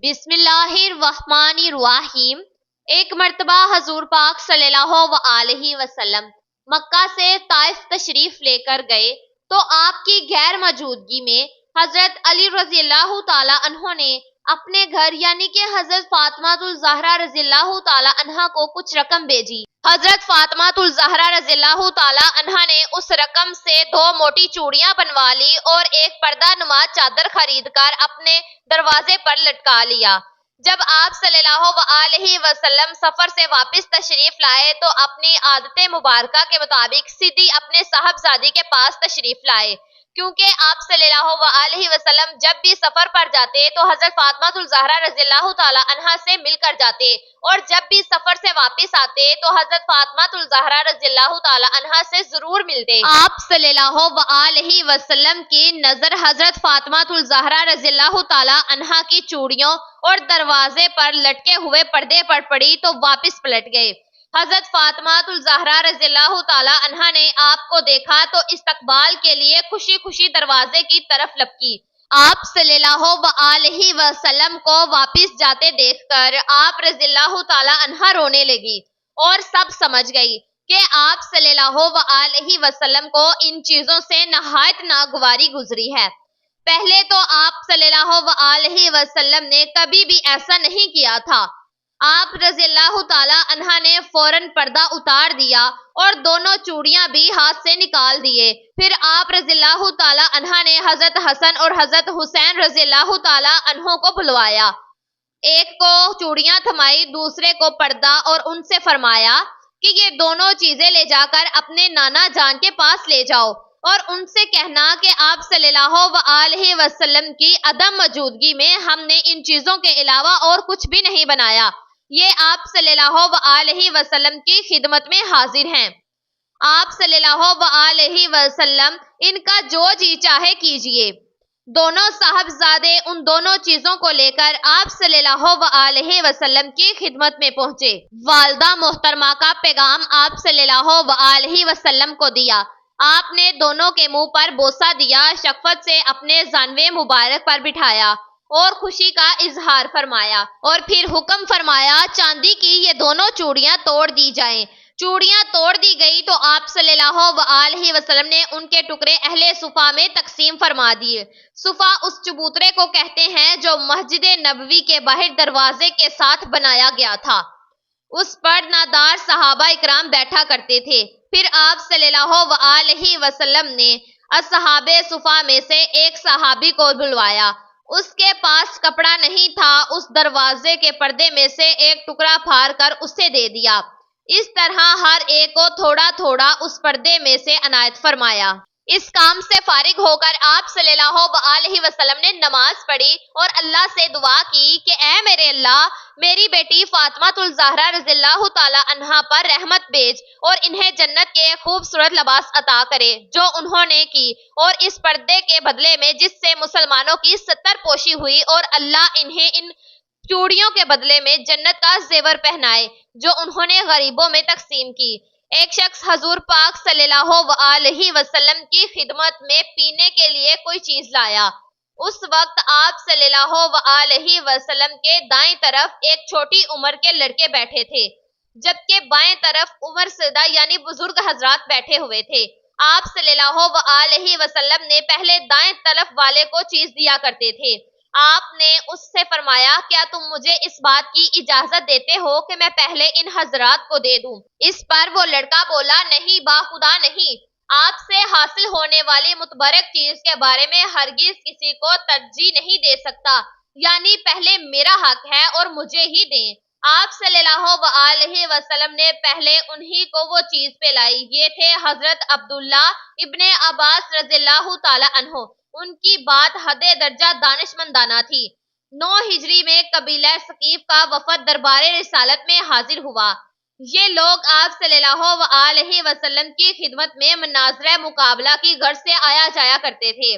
بسم اللہ الرحمن الرحیم۔ ایک مرتبہ حضور پاک صلی اللہ علیہ وسلم مکہ سے طائف تشریف لے کر گئے تو آپ کی غیر موجودگی میں حضرت علی رضی اللہ تعالی عنہ نے اپنے گھر یعنی کہ حضرت فاطمہ الزہرا رضی اللہ تعالی عنہ کو کچھ رقم بھیجی۔ حضرت فاطمہ الزہرا رضی اللہ تعالی عنہ نے اس رقم سے 2 موٹی چوڑیاں بنوا لی اور ایک پردہ نما چادر خرید کر اپنے دروازے پر لٹکا لیا۔ جب آپ صلی اللہ علیہ وسلم سفر سے واپس تشریف لائے تو اپنی عادت مبارکہ کے مطابق سیدھی اپنے صاحبزادی کے پاس تشریف لائے، کیونکہ آپ صلی اللہ علیہ وسلم جب بھی سفر پر جاتے تو حضرت فاطمہ الزہرا رضی اللہ تعالی عنہا سے مل کر جاتے، اور جب بھی سفر سے واپس آتے تو حضرت فاطمہ الزہرا رضی اللہ تعالی عنہا سے ضرور ملتے۔ آپ صلی اللہ علیہ وسلم کی نظر حضرت فاطمہ الزہرا رضی اللہ تعالی عنہا کی چوڑیوں اور دروازے پر لٹکے ہوئے پردے پر پڑی تو واپس پلٹ گئے۔ حضرت فاطمہ الزہرا رضی اللہ تعالی عنہا نے آپ کو دیکھا تو استقبال کے لیے خوشی خوشی دروازے کی طرف لپکی۔ آپ صلی اللہ علیہ وسلم کو واپس جاتے دیکھ کر آپ رضی اللہ تعالی عنہا رونے لگی اور سب سمجھ گئی کہ آپ صلی اللہ علیہ وسلم کو ان چیزوں سے نہایت ناگواری گزری ہے۔ پہلے تو آپ صلی اللہ علیہ وسلم نے کبھی بھی ایسا نہیں کیا تھا۔ آپ رضی اللہ تعالی عنہ نے فوراً پردہ اتار دیا اور دونوں چوڑیاں بھی ہاتھ سے نکال دیے۔ پھر آپ رضی اللہ تعالی عنہ نے حضرت حسن اور حضرت حسین رضی اللہ تعالی عنہ کو بلوایا، ایک کو چوڑیاں تھمائی، دوسرے کو پردہ، اور ان سے فرمایا کہ یہ دونوں چیزیں لے جا کر اپنے نانا جان کے پاس لے جاؤ اور ان سے کہنا کہ آپ صلی اللہ علیہ وسلم کی عدم موجودگی میں ہم نے ان چیزوں کے علاوہ اور کچھ بھی نہیں بنایا، یہ آپ صلی اللہ علیہ وسلم کی خدمت میں حاضر ہیں۔ آپ صلی اللہ علیہ وسلم ان کا جو جی چاہے کیجئے۔ دونوں صاحبزادے ان دونوں چیزوں کو لے کر آپ صلی اللہ علیہ وسلم کی خدمت میں پہنچے۔ والدہ محترمہ کا پیغام آپ صلی اللہ علیہ وسلم کو دیا۔ آپ نے دونوں کے منہ پر بوسہ دیا، شفقت سے اپنے زانوے مبارک پر بٹھایا اور خوشی کا اظہار فرمایا، اور پھر حکم فرمایا چاندی کی یہ دونوں چوڑیاں توڑ دی جائیں۔ چوڑیاں توڑ دی گئی تو آپ صلی اللہ علیہ وسلم نے ان کے ٹکڑے اہل صفہ میں تقسیم فرما دیے۔ صفہ اس چبوترے کو کہتے ہیں جو مسجد نبوی کے باہر دروازے کے ساتھ بنایا گیا تھا، اس پر نادار صحابہ اکرام بیٹھا کرتے تھے۔ پھر آپ صلی اللہ علیہ وسلم نے اصحاب صفہ میں سے ایک صحابی کو بلوایا، اس کے پاس کپڑا نہیں تھا، اس دروازے کے پردے میں سے ایک ٹکڑا پھاڑ کر اسے دے دیا۔ اس طرح ہر ایک کو تھوڑا تھوڑا اس پردے میں سے عنایت فرمایا۔ اس کام سے فارغ ہو کر آپ صلی اللہ علیہ وسلم نے نماز پڑھی اور اللہ سے دعا کی کہ اے میرے اللہ، میری بیٹی فاطمہ الزہرا رضی اللہ تعالی عنہا پر رحمت بھیج اور انہیں جنت کے خوبصورت لباس عطا کرے جو انہوں نے کی، اور اس پردے کے بدلے میں جس سے مسلمانوں کی ستر پوشی ہوئی، اور اللہ انہیں ان چوڑیوں کے بدلے میں جنت کا زیور پہنائے جو انہوں نے غریبوں میں تقسیم کی۔ ایک شخص حضور پاک صلی اللہ علیہ وسلم کی خدمت میں پینے کے لیے کوئی چیز لایا۔ اس وقت آپ صلی اللہ علیہ وسلم کے دائیں طرف ایک چھوٹی عمر کے لڑکے بیٹھے تھے، جبکہ بائیں طرف عمر زدہ یعنی بزرگ حضرات بیٹھے ہوئے تھے۔ آپ صلی اللہ علیہ وسلم نے پہلے دائیں طرف والے کو چیز دیا کرتے تھے۔ آپ نے اس سے فرمایا کیا تم مجھے اس بات کی اجازت دیتے ہو کہ میں پہلے ان حضرات کو دے دوں؟ اس پر وہ لڑکا بولا نہیں باخدا نہیں، آپ سے حاصل ہونے والی متبرک چیز کے بارے میں ہرگز کسی کو ترجیح نہیں دے سکتا، یعنی پہلے میرا حق ہے اور مجھے ہی دیں۔ آپ صلی اللہ علیہ وسلم نے پہلے انہی کو وہ چیز پلائی، یہ تھے حضرت عبداللہ ابن عباس رضی اللہ تعالی عنہ۔ ان کی بات حد درجہ دانشمندانہ تھی۔ 9 ہجری میں قبیلہ ثقیف کا وفد دربار رسالت میں حاضر ہوا۔ یہ لوگ آپ صلی اللہ علیہ وسلم کی خدمت میں مناظرہ مقابلہ کی غرض سے آیا جایا کرتے تھے۔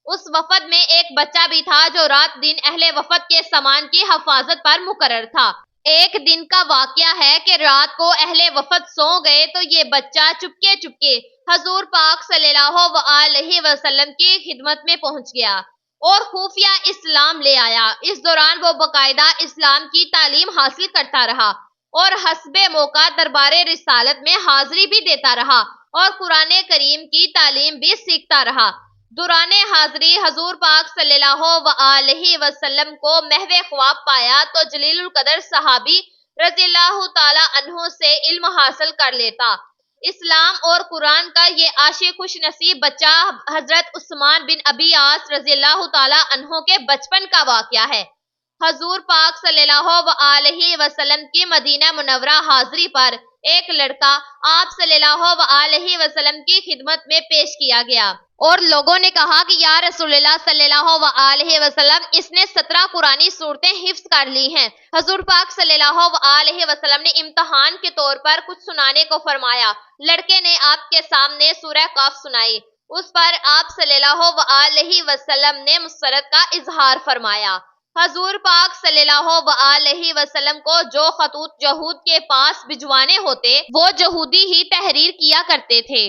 اس وفد میں ایک بچہ بھی تھا جو رات دن اہل وفد کے سامان کی حفاظت پر مقرر تھا۔ ایک دن کا واقعہ ہے کہ رات کو اہل وفد سو گئے تو یہ بچہ چپکے چپکے حضور پاک صلی اللہ علیہ وسلم کی خدمت میں پہنچ گیا۔ اور خفیہ اسلام لے آیا۔ اس دوران وہ باقاعدہ اسلام کی تعلیم حاصل کرتا رہا اور حسب موقع دربار رسالت میں حاضری بھی دیتا رہا اور قرآن کریم کی تعلیم بھی سیکھتا رہا۔ دوران حاضری حضور پاک صلی اللہ علیہ وسلم کو محو خواب پایا تو جلیل القدر صحابی رضی اللہ تعالی عنہ سے علم حاصل کر لیتا۔ اسلام اور قرآن کا یہ عاشق خوش نصیب بچہ حضرت عثمان بن ابی عاص رضی اللہ تعالی عنہ کے بچپن کا واقعہ ہے۔ حضور پاک صلی اللہ علیہ وسلم کی مدینہ منورہ حاضری پر ایک لڑکا آپ صلی اللہ علیہ وسلم کی خدمت میں پیش کیا گیا اور لوگوں نے کہا کہ یا رسول اللہ صلی اللہ علیہ وسلم، اس نے 17 قرآنی صورتیں حفظ کر لی ہیں۔ حضور پاک صلی اللہ علیہ وسلم نے امتحان کے طور پر کچھ سنانے کو فرمایا۔ لڑکے نے آپ کے سامنے سورہ قاف سنائی۔ اس پر آپ صلی اللہ علیہ وسلم نے مسرت کا اظہار فرمایا۔ حضور پاک صلی اللہ علیہ وسلم کو جو خطوط یہود کے پاس بھجوانے ہوتے وہ یہودی ہی تحریر کیا کرتے تھے۔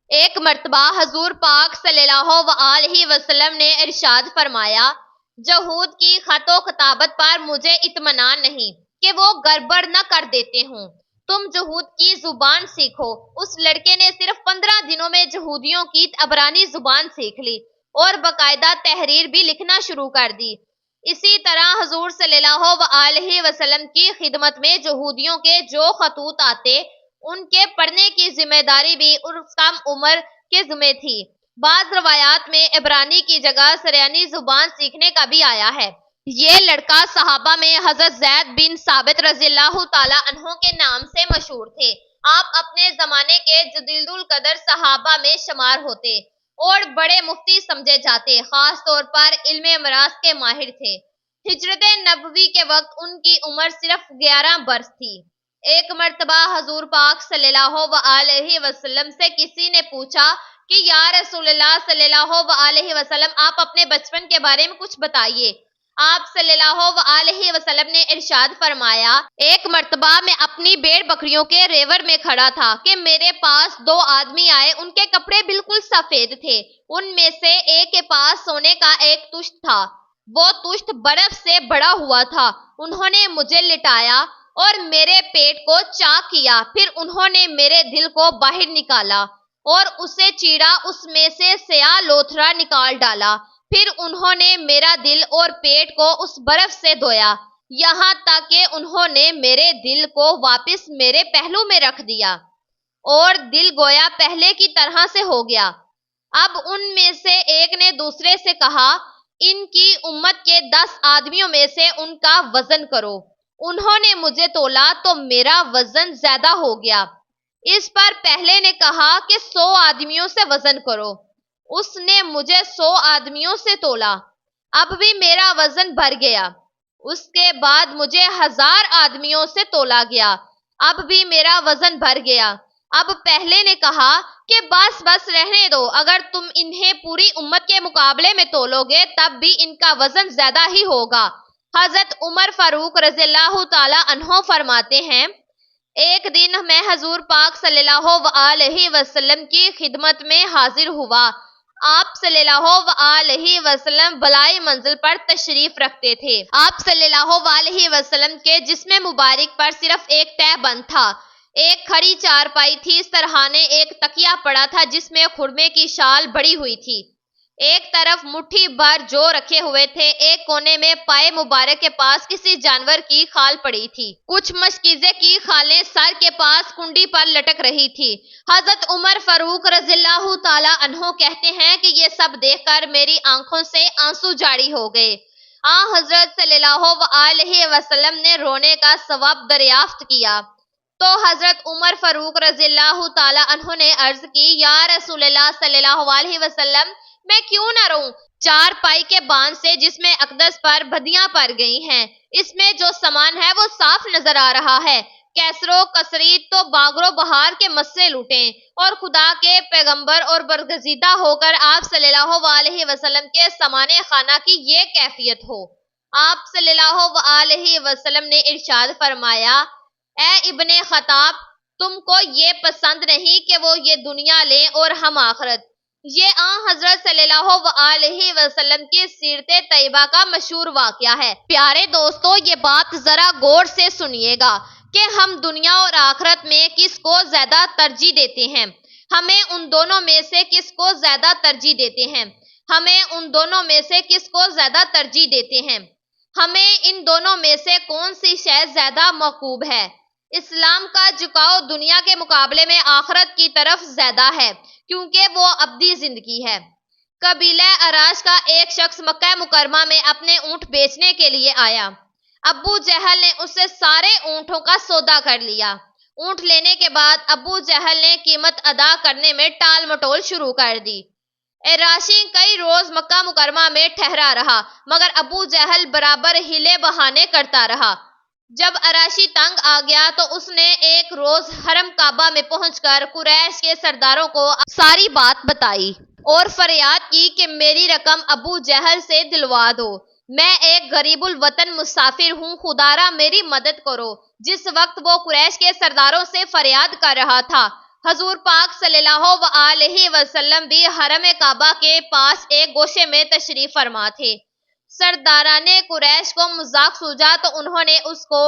ایک مرتبہ حضور پاک صلی اللہ علیہ وسلم نے ارشاد فرمایا، یہود کی خط و خطابت پر مجھے اطمینان نہیں کہ وہ گڑبڑ نہ کر دیتے ہوں، تم یہود کی زبان سیکھو۔ اس لڑکے نے صرف 15 دنوں میں یہودیوں کی عبرانی زبان سیکھ لی اور باقاعدہ تحریر بھی لکھنا شروع کر دی۔ اسی طرح حضور صلی اللہ علیہ وسلم کی خدمت میں یہودیوں کے جو خطوط آتے ان کے پڑھنے کی ذمہ داری بھی اس کم عمر کے ذمہ تھی۔ بعض روایات میں عبرانی کی جگہ سریانی زبان سیکھنے کا بھی آیا ہے۔ یہ لڑکا صحابہ میں حضرت زید بن ثابت رضی اللہ تعالی عنہ کے نام سے مشہور تھے۔ آپ اپنے زمانے کے جلیل القدر صحابہ میں شمار ہوتے اور بڑے مفتی سمجھے جاتے، خاص طور پر علم مراث کے ماہر تھے۔ ہجرت نبوی کے وقت ان کی عمر صرف 11 برس تھی۔ ایک مرتبہ حضور پاک صلی اللہ علیہ وسلم سے کسی نے پوچھا کہ یا رسول اللہ صلی اللہ علیہ وسلم، آپ اپنے بچپن کے بارے میں کچھ بتائیے۔ آپ صلی اللہ علیہ وسلم نے ارشاد فرمایا، ایک مرتبہ میں اپنی بھیڑ بکریوں کے ریور میں کھڑا تھا کہ میرے پاس 2 آدمی آئے۔ ان کے کپڑے بالکل سفید تھے۔ ان میں سے ایک کے پاس سونے کا ایک تشت تھا، وہ تشت برف سے بڑا ہوا تھا۔ انہوں نے مجھے لٹایا اور میرے پیٹ کو چاک کیا، پھر انہوں نے میرے دل کو باہر نکالا اور اسے چیرا، اس میں سے سیاہ لوتھڑا نکال ڈالا، پھر انہوں نے میرا دل اور پیٹ کو اس برف سے دھویا، یہاں تک کہ انہوں نے میرے دل کو واپس میرے پہلو میں رکھ دیا اور دل گویا پہلے کی طرح سے ہو گیا۔ اب ان میں سے ایک نے دوسرے سے کہا، ان کی امت کے 10 آدمیوں میں سے ان کا وزن کرو۔ انہوں نے مجھے تولا تو میرا وزن زیادہ ہو گیا۔ اس پر پہلے نے کہا کہ 100 آدمیوں سے وزن کرو۔ اس نے مجھے 100 آدمیوں سے تولا، اب بھی میرا وزن بڑھ گیا۔ اس کے بعد مجھے 1000 آدمیوں سے تولا گیا، اب بھی میرا وزن بڑھ گیا۔ اب پہلے نے کہا کہ بس رہنے دو، اگر تم انہیں پوری امت کے مقابلے میں تولو گے تب بھی ان کا وزن زیادہ ہی ہوگا۔ حضرت عمر فاروق رضی اللہ تعالی عنہ فرماتے ہیں، ایک دن میں حضور پاک صلی اللہ علیہ وسلم کی خدمت میں حاضر ہوا۔ آپ صلی اللہ علیہ وسلم بالائی منزل پر تشریف رکھتے تھے۔ آپ صلی اللہ علیہ وسلم کے جسم مبارک پر صرف ایک تہ بند تھا، ایک کھڑی چارپائی تھی، سرہانے ایک تکیہ پڑا تھا جس میں خرمے کی شال بڑی ہوئی تھی، ایک طرف مٹھی بھر جو رکھے ہوئے تھے، ایک کونے میں پائے مبارک کے پاس کسی جانور کی کھال پڑی تھی، کچھ مشکیزے کی کھالیں سر کے پاس کنڈی پر لٹک رہی تھی۔ حضرت عمر فاروق رضی اللہ تعالی عنہ کہتے ہیں کہ یہ سب دیکھ کر میری آنکھوں سے آنسو جاری ہو گئے۔ حضرت صلی اللہ علیہ وسلم نے رونے کا ثواب دریافت کیا تو حضرت عمر فاروق رضی اللہ تعالی عنہ نے عرض کی، یا رسول اللہ صلی اللہ علیہ وسلم، میں کیوں نہ روں؟ 4 پائی کے باندھ سے جس میں اقدس پر بدیاں پڑ گئی ہیں، اس میں جو سامان ہے وہ صاف نظر آ رہا ہے۔ کیسر و کثری تو باغر و بہار کے مسئلے لوٹیں اور خدا کے پیغمبر اور برگزیدہ ہو کر آپ صلی اللہ علیہ وسلم کے سامان خانہ کی یہ کیفیت ہو۔ آپ صلی اللہ علیہ وسلم نے ارشاد فرمایا، اے ابن خطاب، تم کو یہ پسند نہیں کہ وہ یہ دنیا لیں اور ہم آخرت۔ یہ آن حضرت صلی اللہ علیہ وسلم کی سیرت طیبہ کا مشہور واقعہ ہے۔ پیارے دوستو، یہ بات ذرا غور سے سنیے گا کہ ہم دنیا اور آخرت میں کس کو زیادہ ترجیح دیتے ہیں۔ ہمیں ان دونوں میں سے کس کو زیادہ ترجیح دیتے ہیں؟ ہمیں ان دونوں میں سے کس کو زیادہ ترجیح دیتے ہیں؟ ہمیں ان دونوں میں سے کون سی شے زیادہ محبوب ہے؟ اسلام کا جھکاؤ دنیا کے مقابلے میں آخرت کی طرف زیادہ ہے، کیونکہ وہ ابدی زندگی ہے۔ قبیلہ اراش کا ایک شخص مکہ مکرمہ میں اپنے اونٹ بیچنے کے لیے آیا۔ ابو جہل نے اس سے سارے اونٹوں کا سودا کر لیا۔ اونٹ لینے کے بعد ابو جہل نے قیمت ادا کرنے میں ٹال مٹول شروع کر دی۔ اراشی کئی روز مکہ مکرمہ میں ٹھہرا رہا، مگر ابو جہل برابر ہیلے بہانے کرتا رہا۔ جب اراشی تنگ آ گیا تو اس نے ایک روز حرم کعبہ میں پہنچ کر قریش کے سرداروں کو ساری بات بتائی اور فریاد کی کہ میری رقم ابو جہل سے دلوا دو۔ میں ایک غریب الوطن مسافر ہوں، خدا را میری مدد کرو۔ جس وقت وہ قریش کے سرداروں سے فریاد کر رہا تھا، حضور پاک صلی اللہ علیہ وسلم بھی حرم کعبہ کے پاس ایک گوشے میں تشریف فرما تھے۔ سرداران قریش کو مذاق سوجا تو انہوں نے اس کو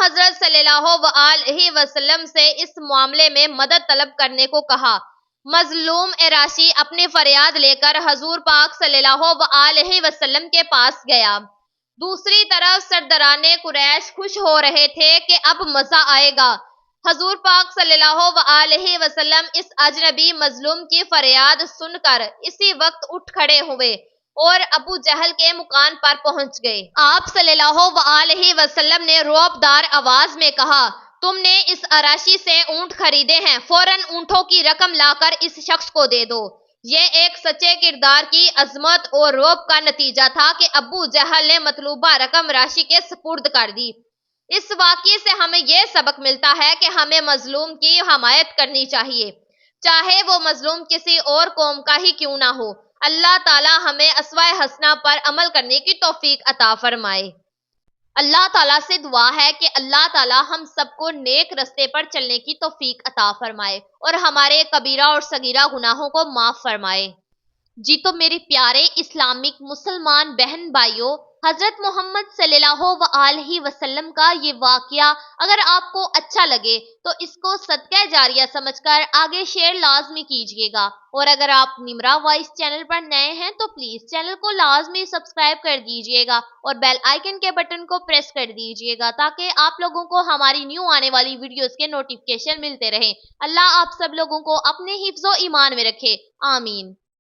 حضرت صلی اللہ علیہ وسلم سے اس معاملے میں مدد طلب کرنے کو کہا۔ مظلوم اراشی اپنی فریاد لے کر حضور پاک صلی اللہ علیہ وسلم کے پاس گیا۔ دوسری طرف سرداران قریش خوش ہو رہے تھے کہ اب مزہ آئے گا۔ حضور پاک صلی اللہ علیہ وسلم اس اجنبی مظلوم کی فریاد سن کر اسی وقت اٹھ کھڑے ہوئے اور ابو جہل کے مکان پر پہنچ گئے۔ آپ صلی اللہ علیہ وسلم نے رعبدار آواز میں کہا، تم نے اس اراشی سے اونٹ خریدے ہیں، فوراً اونٹوں کی رقم لا کر اس شخص کو دے دو۔ یہ ایک سچے کردار کی عظمت اور رعب کا نتیجہ تھا کہ ابو جہل نے مطلوبہ رقم راشی کے سپرد کر دی۔ اس واقعے سے ہمیں یہ سبق ملتا ہے کہ ہمیں مظلوم کی حمایت کرنی چاہیے، چاہے وہ مظلوم کسی اور قوم کا ہی کیوں نہ ہو۔ اللہ تعالی ہمیں اسوہ حسنہ پر عمل کرنے کی توفیق عطا فرمائے۔ اللہ تعالیٰ سے دعا ہے کہ اللہ تعالیٰ ہم سب کو نیک رستے پر چلنے کی توفیق عطا فرمائے اور ہمارے کبیرہ اور صغیرہ گناہوں کو معاف فرمائے۔ جی تو میرے پیارے اسلامک مسلمان بہن بھائیوں، حضرت محمد صلی اللہ علیہ وسلم کا یہ واقعہ اگر آپ کو اچھا لگے تو اس کو صدقہ جاریہ سمجھ کر آگے شیئر لازمی کیجیے گا، اور اگر آپ نمرا وائس چینل پر نئے ہیں تو پلیز چینل کو لازمی سبسکرائب کر دیجیے گا اور بیل آئیکن کے بٹن کو پریس کر دیجیے گا تاکہ آپ لوگوں کو ہماری نیو آنے والی ویڈیوز کے نوٹیفیکیشن ملتے رہیں۔ اللہ آپ سب لوگوں کو اپنے حفظ و ایمان میں رکھے، آمین۔